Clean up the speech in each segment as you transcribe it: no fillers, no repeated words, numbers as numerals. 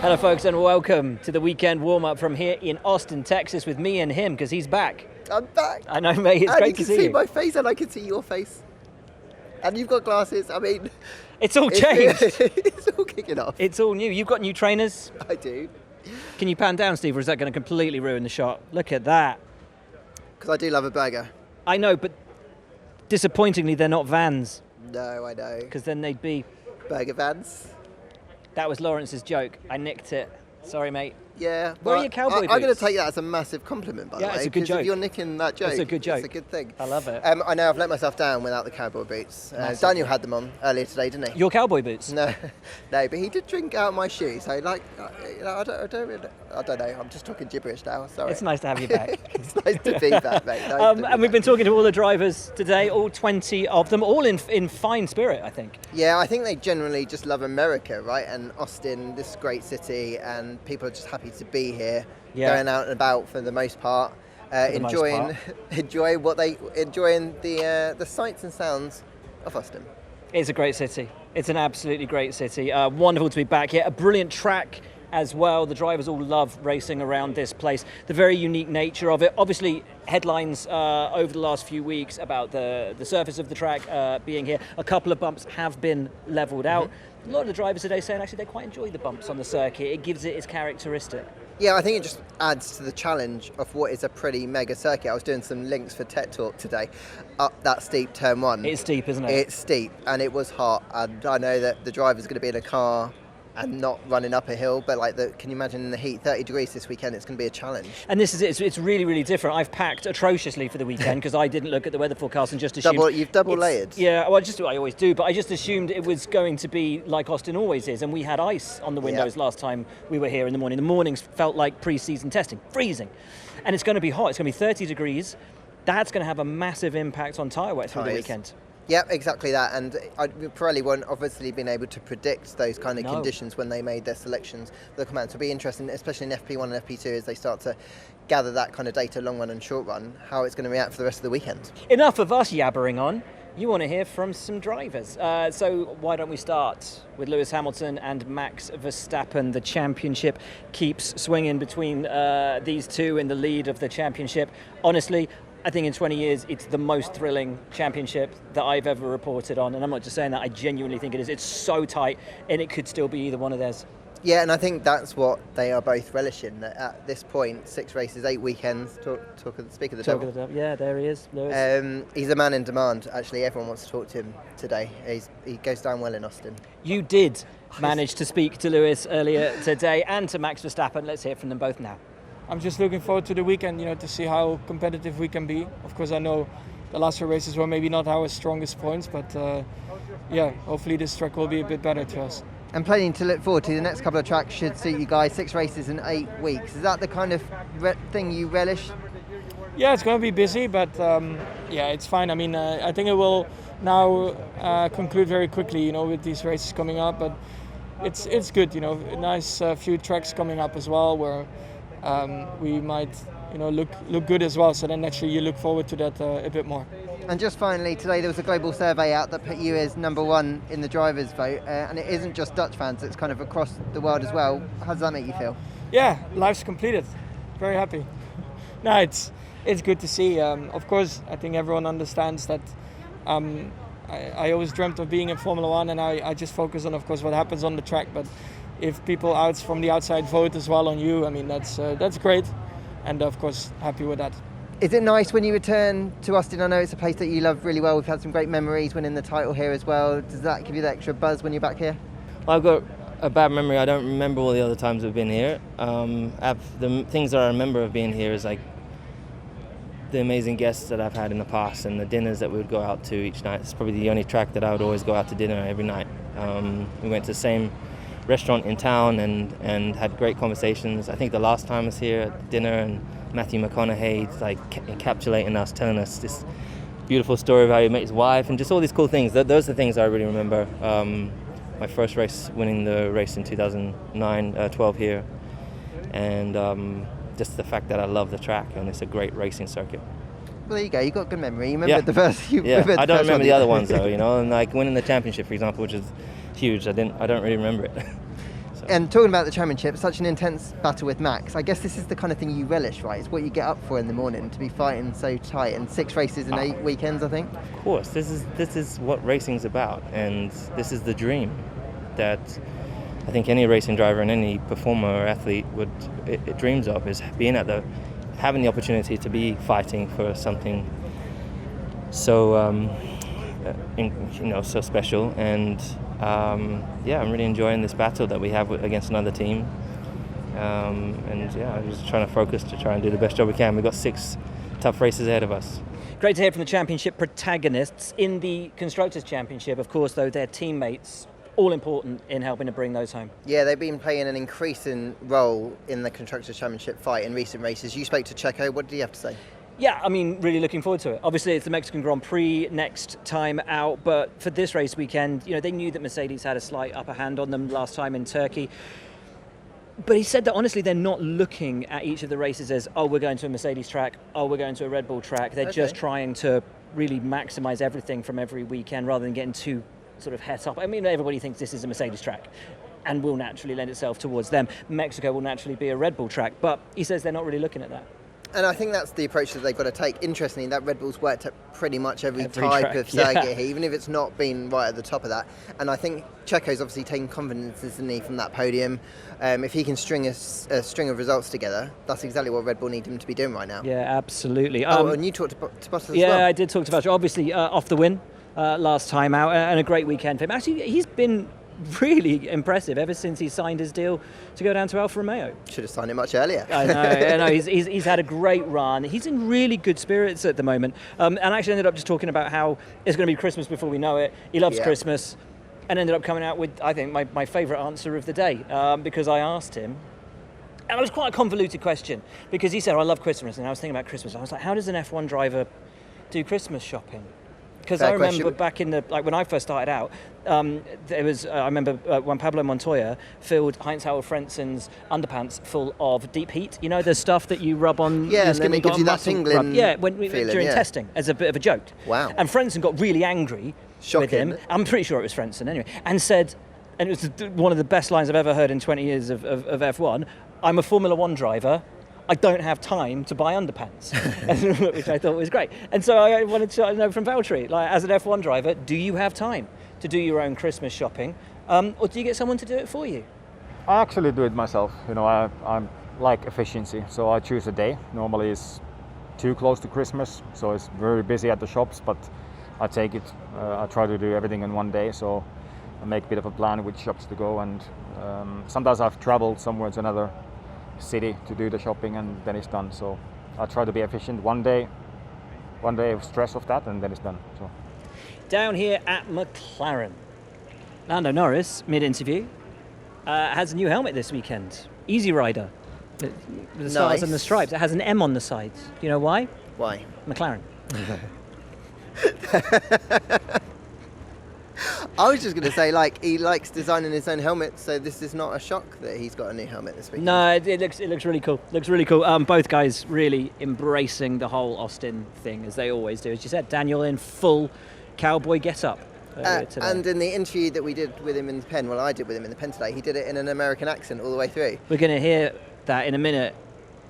Hello folks and welcome to the weekend warm-up from here in Austin, Texas with me and him because he's back. I'm back. I know, mate, it's great to see you. You can see my face and I can see your face. And you've got glasses, I mean... It's all changed. It's all kicking off. It's all new. You've got new trainers. I do. Can you pan down, Steve, or is that going to completely ruin the shot? Look at that. Because I do love a burger. I know, but disappointingly they're not Vans. No, I know. Because then they'd be... Burger Vans. That was Lawrence's joke. I nicked it. Sorry, mate. Yeah. Where are your cowboy boots? I'm going to take that as a massive compliment, by the way. Yeah, it's a good joke. If you're nicking that joke, it's a good joke. It's a good thing. I love it. I know I've let myself down without the cowboy boots. Daniel had them on earlier today, didn't he? Your cowboy boots? No, but he did drink out my shoe. So, I don't know. I'm just talking gibberish now. Sorry. It's nice to have you back. It's nice to be back, mate. And we've been talking to all the drivers today, all 20 of them, all in fine spirit, I think. Yeah, I think they generally just love America, right? And Austin, this great city, and people are just happy to be here, going out and about for the most part, enjoying the sights and sounds of Austin. It's a great city. It's an absolutely great city. Wonderful to be back here. A brilliant track as well. The drivers all love racing around this place. The very unique nature of it. Obviously, headlines over the last few weeks about the surface of the track being here. A couple of bumps have been leveled out. A lot of the drivers today saying actually they quite enjoy the bumps on the circuit. It gives it its characteristic. Yeah, I think it just adds to the challenge of what is a pretty mega circuit. I was doing some links for Tech Talk today up that steep turn one. It's steep, isn't it? It's steep and it was hot, and I know that the driver's going to be in a car and not running up a hill, but can you imagine in the heat, 30 degrees this weekend, it's going to be a challenge. And this is it, it's really, really different. I've packed atrociously for the weekend because I didn't look at the weather forecast and just assumed... You've double layered? Yeah, well, I always do, but I just assumed it was going to be like Austin always is, and we had ice on the windows last time we were here in the morning. The mornings felt like pre-season testing, freezing. And it's going to be hot, it's going to be 30 degrees. That's going to have a massive impact on tyre wear through the weekend. Yeah, exactly that. And Pirelli weren't obviously been able to predict those kind of conditions when they made their selections. The command to be interesting, especially in FP1 and FP2, as they start to gather that kind of data, long run and short run, how it's going to react for the rest of the weekend. Enough of us yabbering on. You want to hear from some drivers. So why don't we start with Lewis Hamilton and Max Verstappen? The championship keeps swinging between these two in the lead of the championship. Honestly, I think in 20 years, it's the most thrilling championship that I've ever reported on. And I'm not just saying that, I genuinely think it is. It's so tight, and it could still be either one of theirs. Yeah, and I think that's what they are both relishing. At this point, 6 races, 8 weekends. Speak of the devil. Yeah, there he is, Lewis. He's a man in demand, actually. Everyone wants to talk to him today. He goes down well in Austin. You did manage to speak to Lewis earlier today and to Max Verstappen. Let's hear from them both now. I'm just looking forward to the weekend, to see how competitive we can be. Of course, I know the last 2 races were maybe not our strongest points, but hopefully this track will be a bit better to us. And planning to look forward to the next couple of tracks should suit you guys. 6 races in 8 weeks. Is that the kind of thing you relish? Yeah, it's going to be busy, but it's fine. I mean, I think it will now conclude very quickly, with these races coming up. But it's good, a nice few tracks coming up as well where we might, look good as well. So then naturally you look forward to that a bit more. And just finally, today there was a global survey out that put you as number 1 in the drivers' vote, and it isn't just Dutch fans; it's kind of across the world as well. How does that make you feel? Yeah, life's completed. Very happy. No, it's good to see. Of course, I think everyone understands that. I always dreamt of being in Formula One, and I just focus on, of course, what happens on the track. But if people from the outside vote as well on you, I mean, that's great, and of course, happy with that. Is it nice when you return to Austin? I know it's a place that you love really well. We've had some great memories winning the title here as well. Does that give you the extra buzz when you're back here? Well, I've got a bad memory. I don't remember all the other times we've been here. The things that I remember of being here is like the amazing guests that I've had in the past and the dinners that we would go out to each night. It's probably the only track that I would always go out to dinner every night. We went to the same restaurant in town and had great conversations. I think the last time I was here at dinner, and Matthew McConaughey encapsulating us, telling us this beautiful story of how he met his wife and just all these cool things. Those are the things I really remember. My first race, winning the race in 2009-12 here, and just the fact that I love the track and it's a great racing circuit. Well, there you go. You got good memory. You remember the first. I don't remember the other ones though. And like winning the championship, for example, which is huge. I don't really remember it. So. And talking about the championship, such an intense battle with Max, I guess this is the kind of thing you relish, right? It's what you get up for in the morning, to be fighting so tight, and 6 races in 8 weekends, I think. Of course, this is what racing's about, and this is the dream that I think any racing driver and any performer or athlete it dreams of, is having the opportunity to be fighting for something so so special. And I'm really enjoying this battle that we have against another team. I'm just trying to focus to try and do the best job we can. We've got 6 tough races ahead of us. Great to hear from the championship protagonists. In the Constructors' Championship, of course, though, their teammates, all important in helping to bring those home. Yeah, they've been playing an increasing role in the Constructors' Championship fight in recent races. You spoke to Checo. What did he have to say? Yeah, I mean, really looking forward to it. Obviously, it's the Mexican Grand Prix next time out, but for this race weekend, they knew that Mercedes had a slight upper hand on them last time in Turkey. But he said that, honestly, they're not looking at each of the races as, oh, we're going to a Mercedes track, oh, we're going to a Red Bull track. They're just trying to really maximise everything from every weekend rather than getting too sort of het up. I mean, everybody thinks this is a Mercedes track and will naturally lend itself towards them. Mexico will naturally be a Red Bull track, but he says they're not really looking at that. And I think that's the approach that they've got to take. Interestingly, that Red Bull's worked at pretty much every type track, of circuit here, even if it's not been right at the top of that. And I think Checo's obviously taking confidence, isn't he, from that podium. If he can string a string of results together, that's exactly what Red Bull need him to be doing right now. Yeah, absolutely. And you talked to Bottas as well. Yeah, I did talk to Bottas. Obviously, off the win last time out, and a great weekend for him. Actually, he's been really impressive ever since he signed his deal to go down to Alfa Romeo. Should have signed it much earlier. I know. He's had a great run. He's in really good spirits at the moment. And actually ended up just talking about how it's going to be Christmas before we know it. He loves Christmas, and ended up coming out with, I think, my favourite answer of the day, because I asked him, and it was quite a convoluted question, because he said, I love Christmas, and I was thinking about Christmas. I was like, how does an F1 driver do Christmas shopping? Because I remember back in when I first started out, there was I remember when Pablo Montoya filled Heinz-Harald Frenzen's underpants full of deep heat. You know, the stuff that you rub on. Yeah, and then it gives you that tingling. During testing as a bit of a joke. Wow. And Frenzen got really angry with him. I'm pretty sure it was Frenzen anyway, and said, and it was one of the best lines I've ever heard in 20 years of F1. I'm a Formula One driver. I don't have time to buy underpants, which I thought was great. And so I wanted to know from Valtteri, like, as an F1 driver, do you have time to do your own Christmas shopping, or do you get someone to do it for you? I actually do it myself. I'm like efficiency, so I choose a day. Normally it's too close to Christmas, so it's very busy at the shops, but I take it. I try to do everything in one day, so I make a bit of a plan which shops to go, and sometimes I've traveled somewhere to another city to do the shopping, and then it's done. So I try to be efficient. One day of stress of that, and then it's done. So down here at McLaren, Lando Norris, mid-interview, has a new helmet this weekend. Easy Rider. The stars and the stripes. It has an M on the sides. Do you know why? Why? McLaren. I was just going to say, he likes designing his own helmet, so this is not a shock that he's got a new helmet this week. No, it looks really cool. Looks really cool. Both guys really embracing the whole Austin thing, as they always do. As you said, Daniel in full cowboy get-up. And in the interview that we did with him in the pen, I did with him in the pen today, he did it in an American accent all the way through. We're going to hear that in a minute.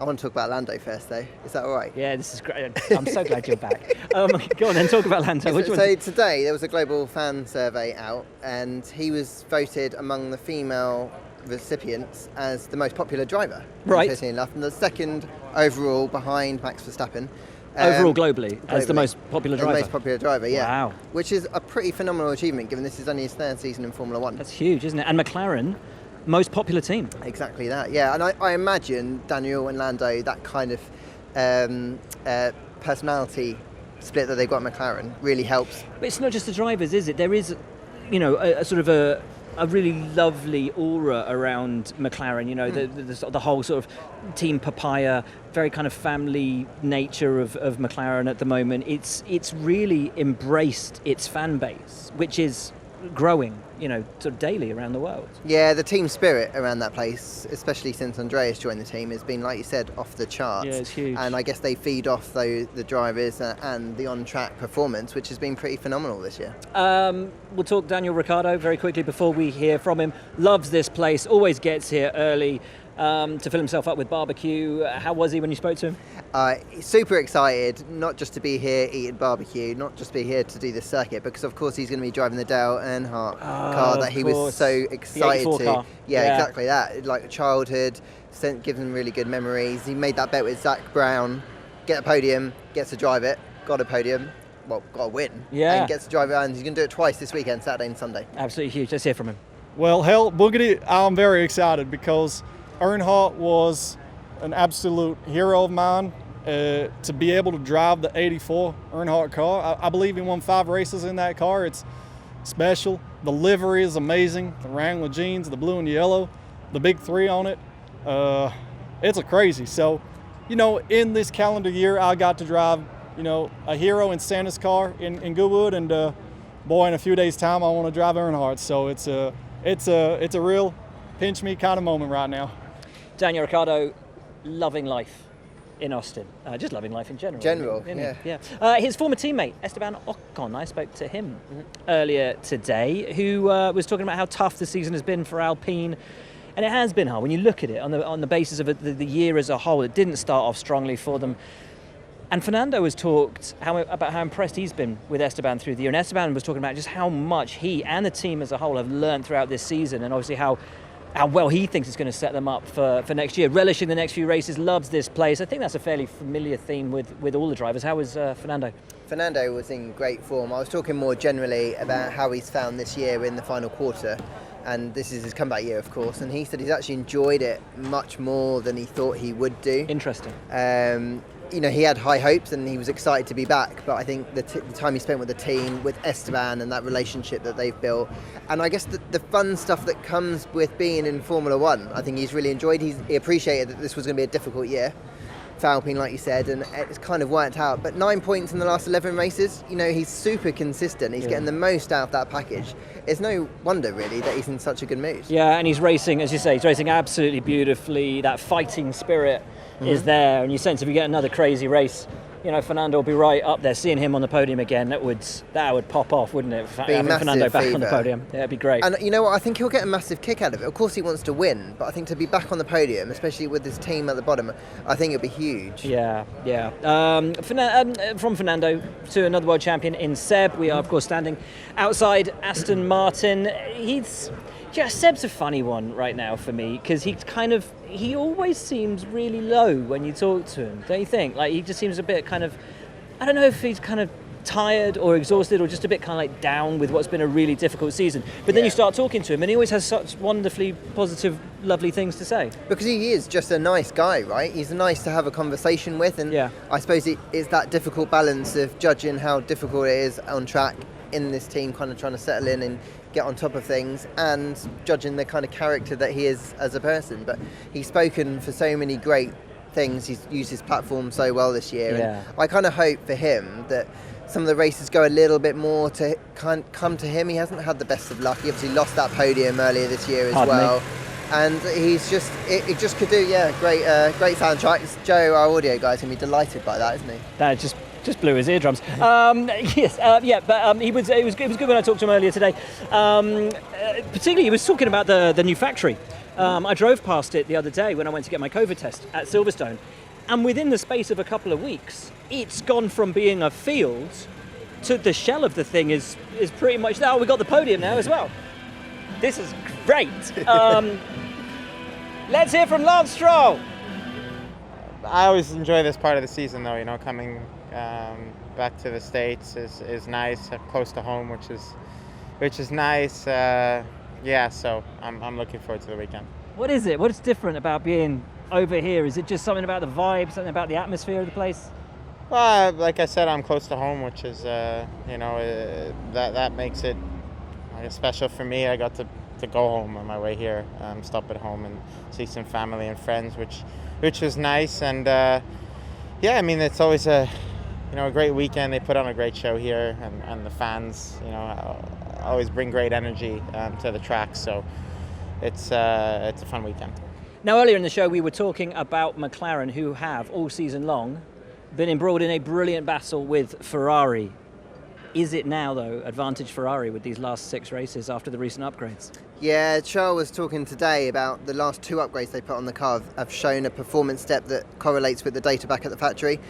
I want to talk about Lando first, though. Is that all right? Yeah, this is great. I'm so glad you're back. Go on then, talk about Lando. So today there was a global fan survey out, and he was voted among the female recipients as the most popular driver. Right. Interestingly enough, and the second overall behind Max Verstappen. Overall globally, as the most popular driver? The most popular driver, yeah. Wow. Which is a pretty phenomenal achievement, given this is only his third season in Formula One. That's huge, isn't it? And McLaren, most popular team. Exactly that, yeah. And I imagine Daniel and Lando, that kind of personality split that they've got at McLaren really helps. But it's not just the drivers, is it? There is, a sort of a really lovely aura around McLaren, the whole sort of team papaya, very kind of family nature of McLaren at the moment. It's really embraced its fan base, which is growing, sort of daily around the world. Yeah, the team spirit around that place, especially since Andreas joined the team, has been, like you said, off the charts. Yeah, it's huge. And I guess they feed off the drivers and the on-track performance, which has been pretty phenomenal this year. We'll talk Daniel Ricardo very quickly before we hear from him. Loves this place, always gets here early to fill himself up with barbecue. How was he when you spoke to him? Super excited, not just to be here eating barbecue, not just be here to do the circuit, because of course he's going to be driving the Dale Earnhardt car that he was so excited to. Car. Yeah, exactly that. Like childhood, gives him really good memories. He made that bet with Zach Brown, get a podium, gets to drive it, got a podium. Well, got a win. Yeah. And gets to drive it, and he's going to do it twice this weekend, Saturday and Sunday. Absolutely huge. Let's hear from him. Well, hell, Boogity, I'm very excited because Earnhardt was an absolute hero of mine. To be able to drive the 84 Earnhardt car, I believe he won 5 races in that car. It's special. The livery is amazing. The Wrangler jeans, the blue and yellow, the big 3 on it. It's a crazy. So, in this calendar year, I got to drive, a hero in Santa's car in Goodwood, and boy, in a few days' time, I want to drive Earnhardt. So it's a real pinch me kind of moment right now. Daniel Ricardo, loving life in Austin, just loving life in general. Yeah. His former teammate Esteban Ocon, I spoke to him earlier today, who was talking about how tough the season has been for Alpine, and it has been hard when you look at it on the basis of the year as a whole. It didn't start off strongly for them. And Fernando has talked about how impressed he's been with Esteban through the year, and Esteban was talking about just how much he and the team as a whole have learned throughout this season, and obviously how well he thinks it's going to set them up for next year. Relishing the next few races, loves this place. I think that's a fairly familiar theme with all the drivers. How was Fernando? Fernando was in great form. I was talking more generally about how he's found this year in the final quarter, and this is his comeback year, of course, and he said he's actually enjoyed it much more than he thought he would do. Interesting. He had high hopes and he was excited to be back, but I think the time he spent with the team, with Esteban and that relationship that they've built, and I guess the fun stuff that comes with being in Formula One, I think he's really enjoyed. He appreciated that this was going to be a difficult year for Alpine, like you said, and it's kind of worked out. But 9 points in the last 11 races, he's super consistent. He's getting the most out of that package. It's no wonder, really, that he's in such a good mood. Yeah, and he's racing, as you say, he's racing absolutely beautifully. That fighting spirit is there, and you sense if you get another crazy race, Fernando will be right up there. Seeing him on the podium again, that would pop off, wouldn't it? Having Fernando back on the podium, yeah, it'd be great. And you know what? I think he'll get a massive kick out of it. Of course, he wants to win, but I think to be back on the podium, especially with his team at the bottom, I think it'll be huge. Yeah. From Fernando to another world champion in Seb, we are of course standing outside Aston Martin. Seb's a funny one right now for me because he always seems really low when you talk to him, don't you think? Like he just seems a bit I don't know if he's kind of tired or exhausted or just a bit kind of like down with what's been a really difficult season. But then you start talking to him and he always has such wonderfully positive, lovely things to say. Because he is just a nice guy, right? He's nice to have a conversation with, and I suppose it's that difficult balance of judging how difficult it is on track in this team, kind of trying to settle in and get on top of things, and judging the kind of character that he is as a person. But he's spoken for so many great things. He's used his platform so well this year, and I kind of hope for him that some of the races go a little bit more to come to him. He hasn't had the best of luck. He obviously lost that podium earlier this year as well. And he's just, it just could do, great soundtrack. Joe, our audio guy's going to be delighted by that, isn't he? That just blew his eardrums. It was good when I talked to him earlier today. Particularly, he was talking about the new factory. I drove past it the other day when I went to get my COVID test at Silverstone, and within the space of a couple of weeks, it's gone from being a field to the shell of the thing is pretty much there. Oh, we got the podium now as well. This is great. Let's hear from Lance Stroll. I always enjoy this part of the season, though. Coming back to the States is nice, close to home, which is nice. So I'm looking forward to the weekend. What is it? What's different about being over here? Is it just something about the vibe, something about the atmosphere of the place? Well, like I said, I'm close to home, which is that makes it special for me. I got to go home on my way here, stop at home and see some family and friends, which was nice. And it's always a great weekend. They put on a great show here, and the fans always bring great energy to the track. So it's a fun weekend. Now, earlier in the show, we were talking about McLaren, who have all season long been embroiled in a brilliant battle with Ferrari. Is it now, though, advantage Ferrari with these last 6 races after the recent upgrades? Yeah, Charles was talking today about the last 2 upgrades they put on the car have shown a performance step that correlates with the data back at the factory.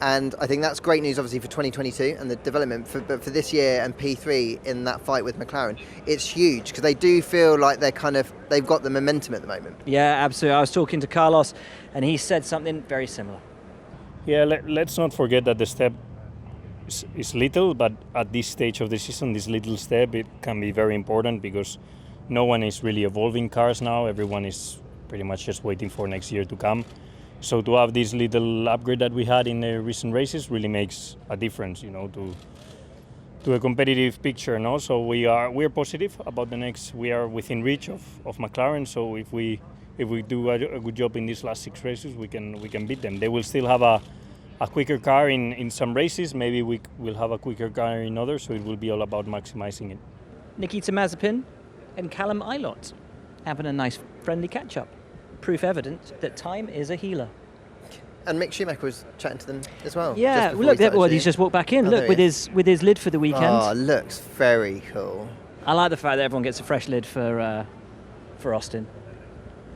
And I think that's great news, obviously, for 2022 and the development. But for this year and P3 in that fight with McLaren, it's huge because they do feel like they've got the momentum at the moment. Yeah, absolutely. I was talking to Carlos, and he said something very similar. Yeah, let's not forget that the step is little, but at this stage of the season, this little step, it can be very important because no one is really evolving cars now. Everyone is pretty much just waiting for next year to come. So to have this little upgrade that we had in the recent races really makes a difference, to a competitive picture. No, so we're positive about the next. We are within reach of McLaren. So if we do a good job in these last 6 races, we can beat them. They will still have a quicker car in some races. Maybe we will have a quicker car in others. So it will be all about maximizing it. Nikita Mazepin and Callum Ilott having a nice friendly catch-up. Proof evident that time is a healer. And Mick Schumacher was chatting to them as well. Yeah, look, he's just walked back in. Look, with his lid for the weekend. Oh, looks very cool. I like the fact that everyone gets a fresh lid for Austin.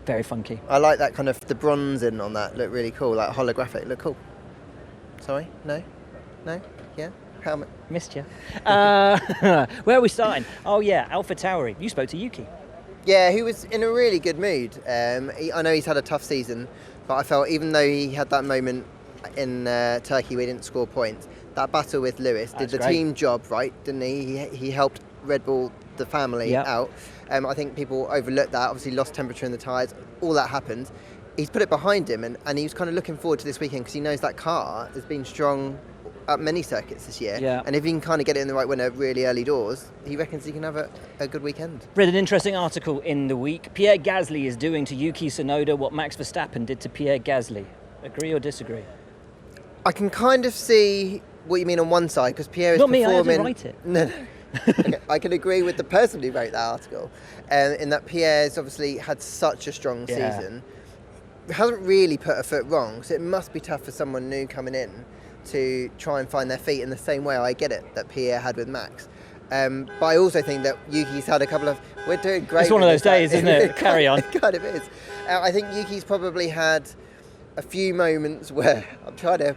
Very funky. I like that kind of the bronzing on that. Look really cool, like holographic. Look cool. Sorry, no, yeah. Helmet. Missed you. Where are we starting? Oh yeah, AlphaTauri. You spoke to Yuki. Yeah, he was in a really good mood. I know he's had a tough season, but I felt even though he had that moment in Turkey where he didn't score points, that battle with Lewis did the team job right, didn't he? He helped Red Bull, the family, out. I think people overlooked that. Obviously, lost temperature in the tyres. All that happened. He's put it behind him, and he was kind of looking forward to this weekend because he knows that car has been strong at many circuits this year. Yeah. And if he can kind of get it in the right winner really early doors, he reckons he can have a good weekend. Read an interesting article in the week. Pierre Gasly is doing to Yuki Tsunoda what Max Verstappen did to Pierre Gasly. Agree or disagree? I can kind of see what you mean on one side because Pierre is Not performing. me, I didn't write it. No. Okay, I can agree with the person who wrote that article, in that Pierre's obviously had such a strong season. Hasn't really put a foot wrong, so it must be tough for someone new coming in to try and find their feet in the same way I get it that Pierre had with Max. But I also think that Yuki's had a couple of... We're doing great. It's one of those days, isn't it? Carry on. It kind of is. I think Yuki's probably had a few moments where... I'm trying to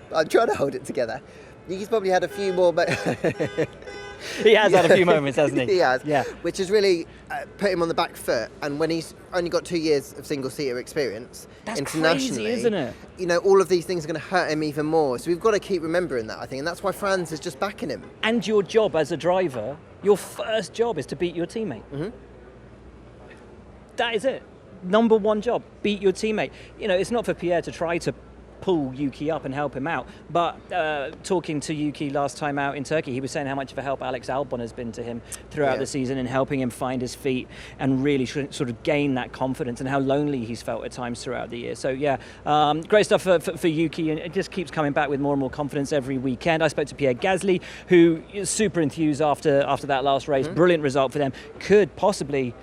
hold it together. Yuki's probably had a few more... He has had a few moments, hasn't he? He has. Yeah. Which has really put him on the back foot. And when he's only got 2 years of single-seater experience internationally, crazy, isn't it? All of these things are going to hurt him even more. So we've got to keep remembering that, I think. And that's why France is just backing him. And your job as a driver, your first job is to beat your teammate. Mm-hmm. That is it. Number one job, beat your teammate. It's not for Pierre to try to pull Yuki up and help him out. But talking to Yuki last time out in Turkey, he was saying how much of a help Alex Albon has been to him throughout the season in helping him find his feet and really sort of gain that confidence, and how lonely he's felt at times throughout the year. So great stuff for Yuki, and it just keeps coming back with more and more confidence every weekend. I spoke to Pierre Gasly, who is super enthused after that last race. Mm-hmm. Brilliant result for them. Could possibly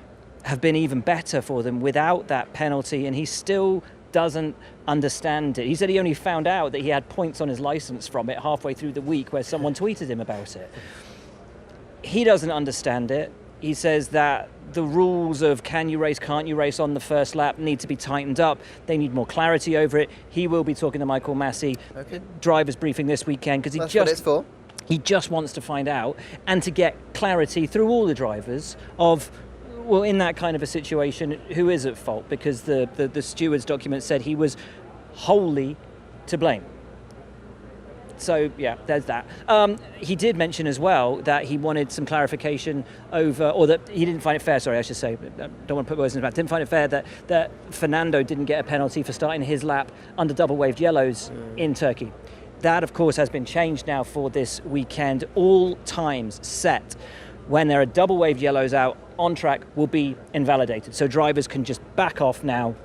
have been even better for them without that penalty, and he still doesn't understand it. He said he only found out that he had points on his license from it halfway through the week where someone tweeted him about it. He doesn't understand it. He says that the rules of can you race, can't you race on the first lap need to be tightened up. They need more clarity over it. He will be talking to Michael Massey, drivers briefing this weekend, because that's what it's for. He just wants to find out and to get clarity through all the drivers of, well, in that kind of a situation, who is at fault? Because the steward's document said he was wholly to blame. So, there's that. He did mention as well that he wanted some clarification over, or that he didn't find it fair, sorry, I should say, don't want to put words in his mouth, didn't find it fair that Fernando didn't get a penalty for starting his lap under double-waved yellows in Turkey. That, of course, has been changed now for this weekend. All times set when there are double-waved yellows out on track will be invalidated. So drivers can just back off now.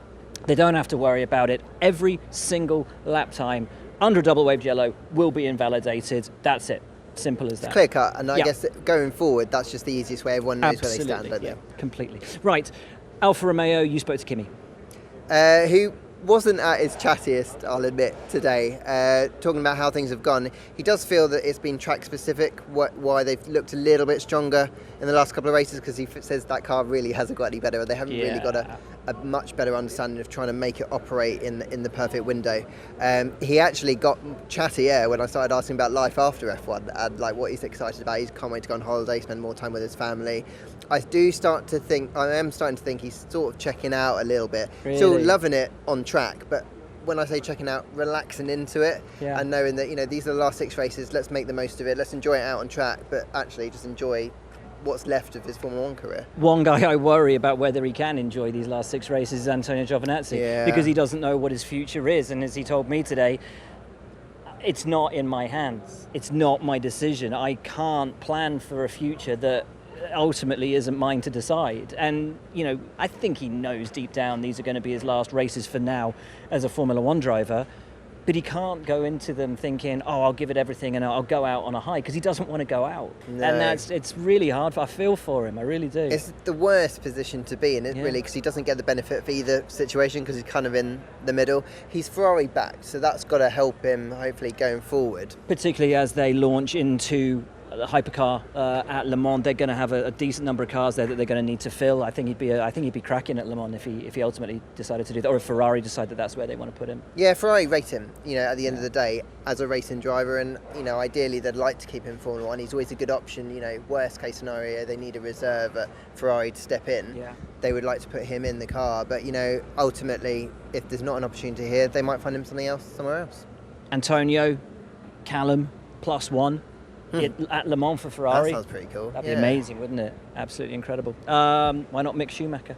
They don't have to worry about it. Every single lap time under a double-waved yellow will be invalidated. That's it. Simple as that. Clear cut, and I guess going forward, that's just the easiest way. Everyone knows where they stand, don't they? Completely. Right, Alfa Romeo, you spoke to Kimi. Who wasn't at his chattiest, I'll admit, today, talking about how things have gone. He does feel that it's been track specific, why they've looked a little bit stronger in the last couple of races, because he says that car really hasn't got any better. They haven't really got a much better understanding of trying to make it operate in the perfect window. He actually got chattier when I started asking about life after F1 and like what he's excited about. He can't wait to go on holiday, spend more time with his family. I am starting to think he's sort of checking out a little bit. Really? Still loving it on track, but when I say checking out, relaxing into it and knowing that these are the last 6 races, let's make the most of it, let's enjoy it out on track, but actually just enjoy what's left of his Formula 1 career. One guy I worry about whether he can enjoy these last 6 races is Antonio Giovinazzi, because he doesn't know what his future is, and as he told me today, it's not in my hands, it's not my decision. I can't plan for a future that ultimately isn't mine to decide. And I think he knows deep down these are going to be his last races for now as a Formula 1 driver, but he can't go into them thinking, I'll give it everything and I'll go out on a high, because he doesn't want to go out. No. And it's really hard. I feel for him, I really do. It's the worst position to be in, really, because he doesn't get the benefit of either situation, because he's kind of in the middle. He's Ferrari backed, so that's got to help him hopefully going forward. Particularly as they launch into the hypercar at Le Mans, they're going to have a decent number of cars there that they're going to need to fill. I think he'd be cracking at Le Mans if he ultimately decided to do that, or if Ferrari decide that that's where they want to put him. Yeah, Ferrari rate him, at the end of the day as a racing driver, and ideally they'd like to keep him Formula 1. He's always a good option. Worst case scenario, they need a reserve at Ferrari to step in. Yeah. They would like to put him in the car, but ultimately, if there's not an opportunity here, they might find him something else somewhere else. Antonio, Callum, +1. At Le Mans for Ferrari. That sounds pretty cool. That'd be amazing, wouldn't it? Absolutely incredible. Why not Mick Schumacher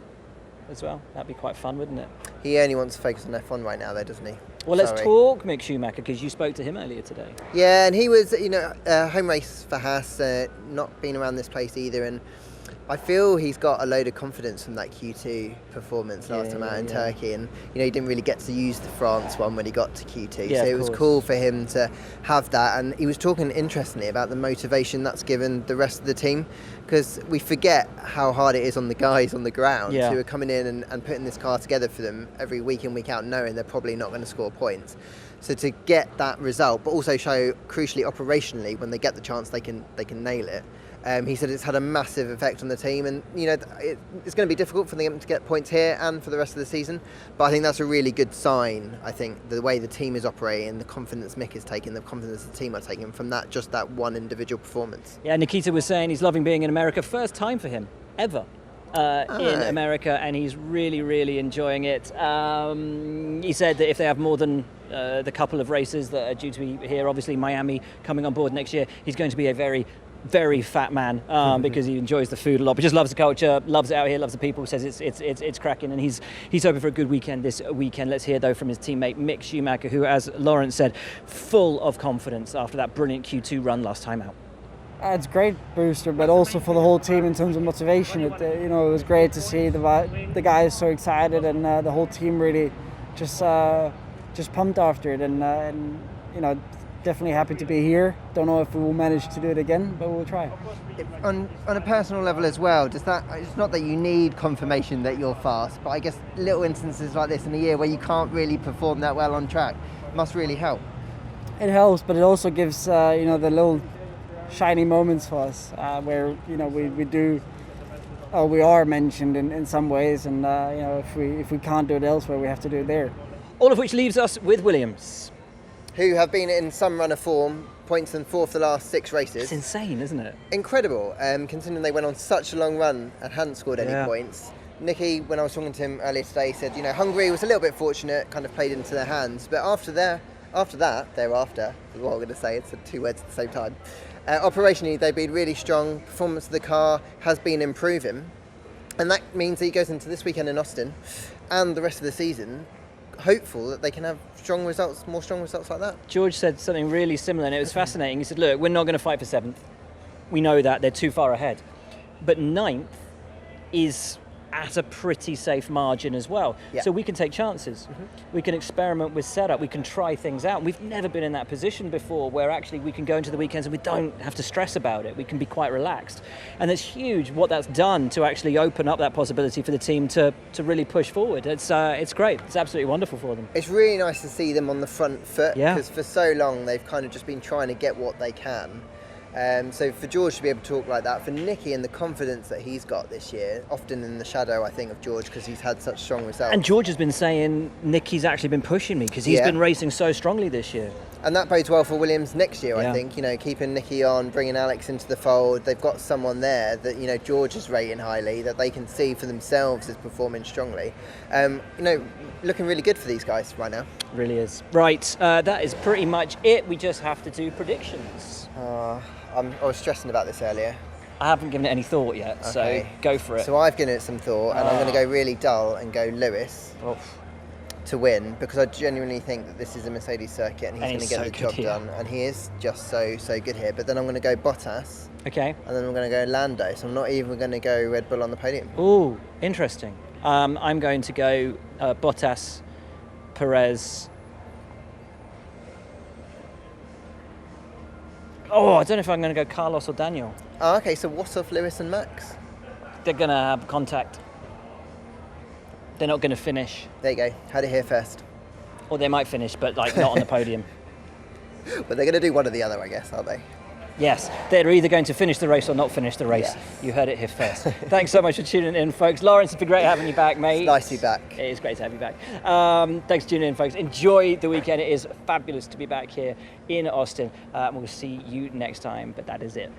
as well? That'd be quite fun, wouldn't it? He only wants to focus on F1 right now, though, doesn't he? Well, let's talk Mick Schumacher, because you spoke to him earlier today. Yeah, and he was, home race for Haas, not been around this place either, and I feel he's got a load of confidence from that Q2 performance last time out in Turkey, and he didn't really get to use the France one when he got to Q2, so it was cool for him to have that. And he was talking interestingly about the motivation that's given the rest of the team, because we forget how hard it is on the guys on the ground who are coming in and putting this car together for them every week in, week out, knowing they're probably not going to score points. So to get that result, but also show crucially operationally when they get the chance they can nail it. He said it's had a massive effect on the team, and it's going to be difficult for them to get points here and for the rest of the season, but I think that's a really good sign. I think the way the team is operating, the confidence Mick is taking, the confidence the team are taking from that one individual performance. Yeah, Nikita was saying he's loving being in America. First time for him ever in America, and he's really, really enjoying it. He said that if they have more than the couple of races that are due to be here, obviously Miami coming on board next year, he's going to be a very, very fat man because he enjoys the food a lot, but just loves the culture, loves it out here, loves the people, says it's cracking, and he's hoping for a good weekend this weekend. Let's hear though from his teammate Mick Schumacher, who, as Lawrence said, full of confidence after that brilliant Q2 run last time out. It's great booster, but also for the whole team in terms of motivation. It was great to see the guys so excited, and the whole team really just pumped after it, and definitely happy to be here. Don't know if we will manage to do it again, but we'll try. On a personal level as well, it's not that you need confirmation that you're fast, but I guess little instances like this in a year where you can't really perform that well on track must really help. It helps, but it also gives the little shiny moments for us where we are mentioned in some ways, and if we can't do it elsewhere, we have to do it there. All of which leaves us with Williams, who have been in some run of form, points in 4 of the last 6 races. It's insane, isn't it? Incredible, considering they went on such a long run and hadn't scored any points. Nicky, when I was talking to him earlier today, said Hungary was a little bit fortunate, kind of played into their hands, but thereafter, is what I'm going to say, it's 2 words at the same time. Operationally, they've been really strong. Performance of the car has been improving, and that means that he goes into this weekend in Austin and the rest of the season hopeful that they can have more strong results like that. George said something really similar, and it was fascinating. He said, look, we're not going to fight for 7th. We know that, they're too far ahead. But 9th is at a pretty safe margin as well. Yeah. So we can take chances. We can experiment with setup. We can try things out. We've never been in that position before where actually we can go into the weekends and we don't have to stress about it. We can be quite relaxed. And it's huge what that's done to actually open up that possibility for the team to really push forward. It's great. It's absolutely wonderful for them. It's really nice to see them on the front foot, Yeah. because for so long they've kind of just been trying to get what they can. So for George to be able to talk like that, for Nicky and the confidence that he's got this year, often in the shadow, I think, of George, because he's had such strong results. And George has been saying Nicky's actually been pushing me because he's been racing so strongly this year. And that bodes well for Williams next year, Yeah. I think. You know, keeping Nicky on, bringing Alex into the fold. They've got someone there that, you know, George is rating highly, that they can see for themselves is performing strongly. You know, looking really good for these guys right now. Really is. Right, that is pretty much it. We just have to do predictions. I was stressing about this earlier. I haven't given it any thought yet, Okay. so go for it. So I've given it some thought, and I'm going to go really dull and go Lewis to win, because I genuinely think that this is a Mercedes circuit and he's going to get the job done, and he is just so good here. But then I'm going to go Bottas, Okay. and then I'm going to go Lando, so I'm not even going to go Red Bull on the podium. Ooh, interesting. I'm going to go Bottas, Perez. Oh, I don't know if I'm going to go Carlos or Daniel. Oh, okay, so what's off Lewis and Max? They're going to have contact. They're not going to finish. There you go, had it here first. Or they might finish, but like not on the podium. But they're going to do one or the other, I guess, aren't they? Yes, they're either going to finish the race or not finish the race. Yes. You heard it here first. Thanks so much for tuning in, folks. Lawrence, it's been great having you back, mate. It's nice to be back. It is great to have you back. Thanks for tuning in, folks. Enjoy the weekend. It is fabulous to be back here in Austin. We'll see you next time, but that is it.